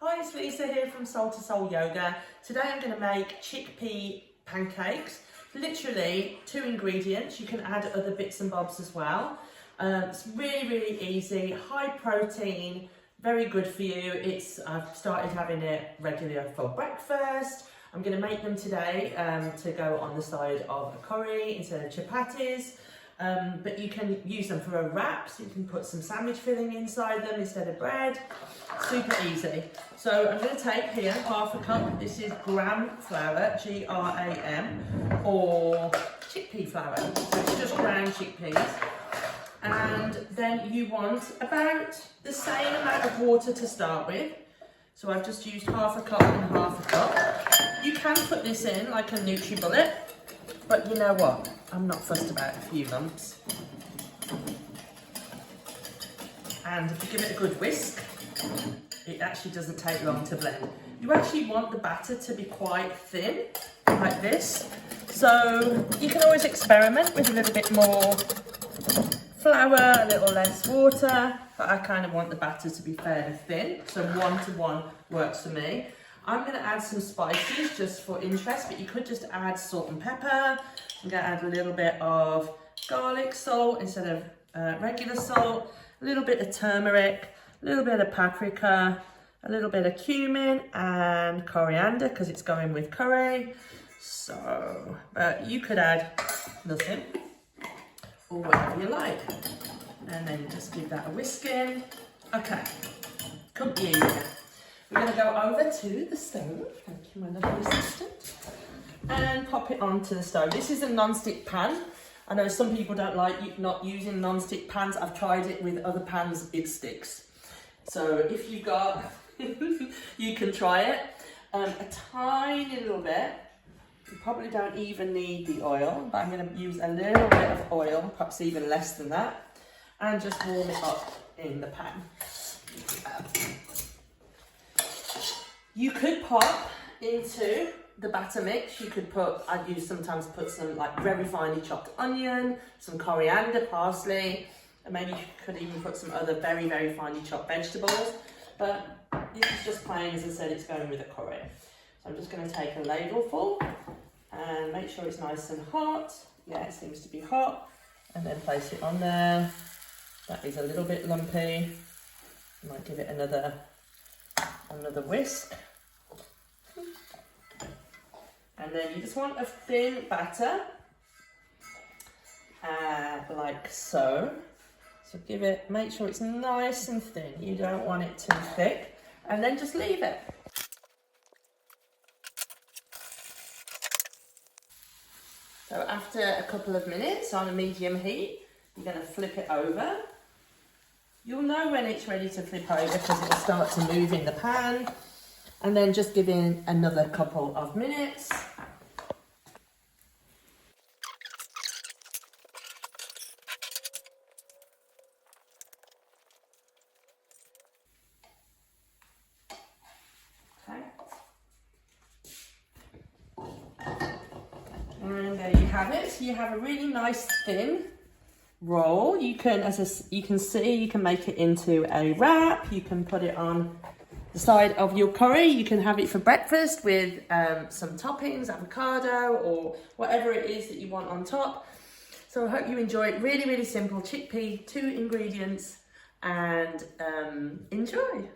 Hi, it's Lisa here from Soul to Soul Yoga. Today I'm going to make chickpea pancakes. Literally 2 ingredients. You can add other bits and bobs as well. It's really easy, high protein, very good for you. I've started having it regularly for breakfast. I'm going to make them today to go on the side of a curry instead of chapatis. But you can use them for a wrap, so you can put some sandwich filling inside them instead of bread. Super easy. So I'm going to take here half a cup. This is gram flour, G-R-A-M, or chickpea flour. So it's just ground chickpeas. And then you want about the same amount of water to start with. So I've just used half a cup and half a cup. You can put this in like a NutriBullet, but you know what? I'm not fussed about a few lumps. And if you give it a good whisk, it actually doesn't take long to blend. You actually want the batter to be quite thin, like this. So you can always experiment with a little bit more flour, a little less water, but I kind of want the batter to be fairly thin. So 1-to-1 works for me. I'm going to add some spices just for interest, but you could just add salt and pepper. I'm going to add a little bit of garlic salt instead of regular salt, a little bit of turmeric, a little bit of paprika, a little bit of cumin and coriander because it's going with curry. So you could add nothing or whatever you like. And then just give that a whisk in. Okay, couldn't be easier. We're going to go over to the stove, thank you my lovely assistant, and pop it onto the stove. This is a non-stick pan. I know some people don't like not using non-stick pans. I've tried it with other pans, it sticks. So if you've got, you can try it. A tiny little bit. You probably don't even need the oil, but I'm going to use a little bit of oil, perhaps even less than that, and just warm it up in the pan. You could pop into the batter mix. You could sometimes put some like very finely chopped onion, some coriander, parsley, and maybe you could even put some other very finely chopped vegetables. But this is just plain, as I said, it's going with a curry. So I'm just going to take a ladle full and make sure it's nice and hot. Yeah, it seems to be hot. And then place it on there. That is a little bit lumpy. Might give it another whisk. And then you just want a thin batter, like so. So make sure it's nice and thin. You don't want it too thick. And then just leave it. So after a couple of minutes on a medium heat, you're going to flip it over. You'll know when it's ready to flip over because it'll start to move in the pan. And then just give it another couple of minutes. Okay. And there you have it. You have a really nice thin roll. You can, you can see, you can make it into a wrap. You can put it on the side of your curry. You can have it for breakfast with some toppings, avocado or whatever it is that you want on top. So I hope you enjoy it. Really simple chickpea, 2 ingredients, and enjoy.